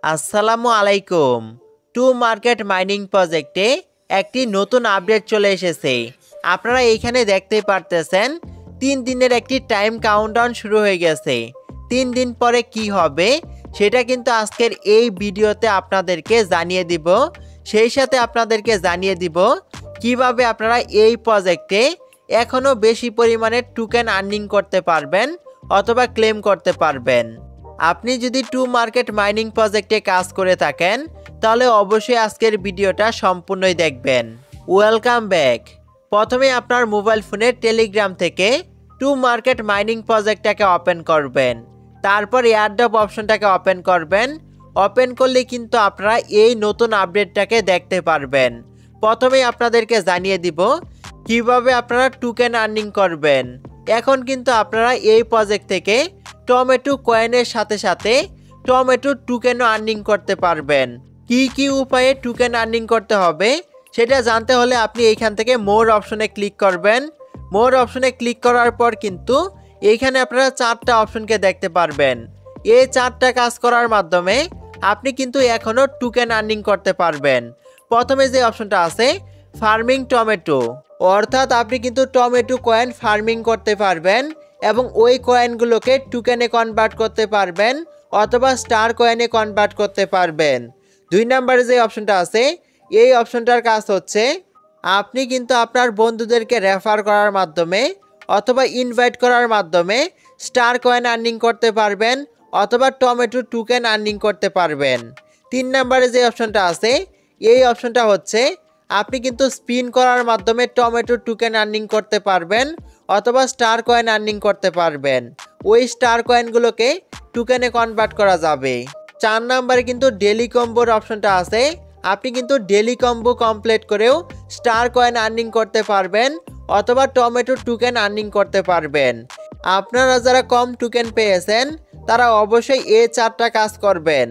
আসসালামু আলাইকুম। To market mining প্রজেক্টে একটি নতুন আপডেট চলে এসেছে। আপনারা এইখানে দেখতেই পারতেছেন 3 দিনের একটি টাইম কাউন্টডাউন শুরু হয়ে গেছে। 3 দিন পরে কি হবে সেটা কিন্তু আজকের এই ভিডিওতে আপনাদেরকে জানিয়ে দিব। সেই সাথে আপনাদেরকে জানিয়ে দিব কিভাবে আপনারা এই প্রজেক্টে এখনো বেশি পরিমাণে টোকেন আর্নিং করতে পারবেন অথবা ক্লেম করতে পারবেন। আপনি যদি টু মার্কেট মাইনিং প্রজেক্টে কাজ করে থাকেন তাহলে অবশ্যই আজকের ভিডিওটা সম্পূর্ণই দেখবেন। Welcome back. প্রথমে আপনার মোবাইল ফোনের টেলিগ্রাম থেকে টু মার্কেট মাইনিং প্রজেক্টটাকে ওপেন করবেন। তারপর এয়ারড্রপ অপশনটাকে ওপেন করবেন। ওপেন করলে কিন্তু আপনারা এই নতুন আপডেটটাকে দেখতে পারবেন। প্রথমে আপনাদেরকে জানিয়ে দিব কিভাবে আপনারা টোকেন আর্নিং করবেন। এখন কিন্তু আপনারা এই প্রজেক্ট থেকে টমেটো কয়েনের সাথে সাথে টমেটো টোকেনও আর্নিং করতে পারবেন। কি উপায়ে টোকেন আর্নিং করতে হবে সেটা জানতে হলে আপনি এইখান থেকে মোর অপশনে ক্লিক করবেন। মোর অপশনে ক্লিক করার পর কিন্তু এইখানে আপনারা 4টা অপশনকে দেখতে পারবেন। এই 4টা কাজ করার মাধ্যমে আপনি কিন্তু এখনও টোকেন আর্নিং করতে পারবেন। প্রথমে যে অপশনটা আছে ফার্মিং টমেটো, অর্থাৎ আপনি কিন্তু টমেটো কয়েন ফার্মিং করতে পারবেন এবং ওই কয়েনগুলোকে টোকেনে কনভার্ট করতে পারবেন অথবা স্টার কয়েনে কনভার্ট করতে পারবেন। 2 নম্বরে যে অপশনটা আছে এই অপশনটার কাজ হচ্ছে আপনি কিন্তু আপনার বন্ধুদেরকে রেফার করার মাধ্যমে অথবা ইনভাইট করার মাধ্যমে স্টার কয়েন আর্নিং করতে পারবেন অথবা টমেটো টোকেন আর্নিং করতে পারবেন। 3 নম্বরে যে অপশনটা আছে এই অপশনটা হচ্ছে আপনি কিন্তু স্পিন করার মাধ্যমে টমেটো টোকেন আর্নিং করতে পারবেন অথবা স্টার কয়েন আর্নিং করতে পারবেন। ওই স্টার কয়েনগুলোকে টোকেনে কনভার্ট করা যাবে। 4 নম্বরে কিন্তু ডেলি কম্বোর অপশনটা আছে। আপনি কিন্তু ডেলি কম্বো কমপ্লিট করেও স্টার কয়েন আর্নিং করতে পারবেন অথবা টমেটো টোকেন আর্নিং করতে পারবেন। আপনারা যারা কম টোকেন পেয়েছেন তারা অবশ্যই এই 4টা কাজ করবেন।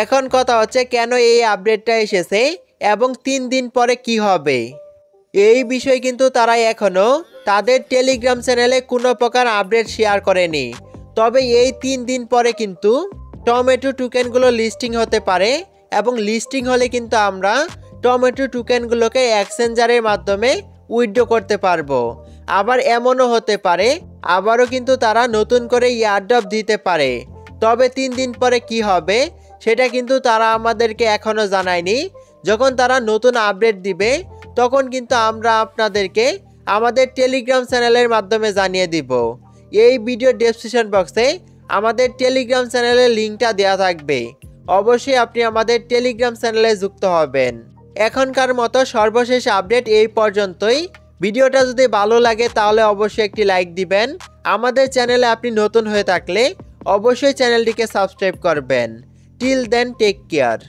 এখন কথা হচ্ছে কেন এই আপডেটটা এসেছে এবং 3 দিন পরে কি হবে এই বিষয়ে কিন্তু তারা এখনো তাদের টেলিগ্রাম চ্যানেলে কোনো প্রকার আপডেট শেয়ার করেনি। তবে এই 3 দিন পরে কিন্তু টমেটো টোকেনগুলো লিস্টিং হতে পারে এবং লিস্টিং হলে কিন্তু আমরা টমেটো টোকেনগুলোকে এক্সচেঞ্জারের মাধ্যমে উইথড্র করতে পারবো। আবার এমনও হতে পারে আবারও কিন্তু তারা নতুন করে এয়ারড্রপ দিতে পারে। তবে 3 দিন পরে কি হবে সেটা কিন্তু তারা আমাদেরকে এখনো জানায়নি। যখন তারা নতুন আপডেট দিবে তখন কিন্তু আমরা আপনাদেরকে আমাদের টেলিগ্রাম চ্যানেলের মাধ্যমে জানিয়ে দিব। এই ভিডিও ডেসক্রিপশন বক্সে আমাদের টেলিগ্রাম চ্যানেলের লিঙ্কটা দেওয়া থাকবে। অবশ্যই আপনি আমাদের টেলিগ্রাম চ্যানেলে যুক্ত হবেন। এখনকার মতো সর্বশেষ আপডেট এই পর্যন্তই। ভিডিওটা যদি ভালো লাগে তাহলে অবশ্যই একটি লাইক দিবেন। আমাদের চ্যানেলে আপনি নতুন হয়ে থাকলে অবশ্যই চ্যানেলটিকে সাবস্ক্রাইব করবেন। Till then take care.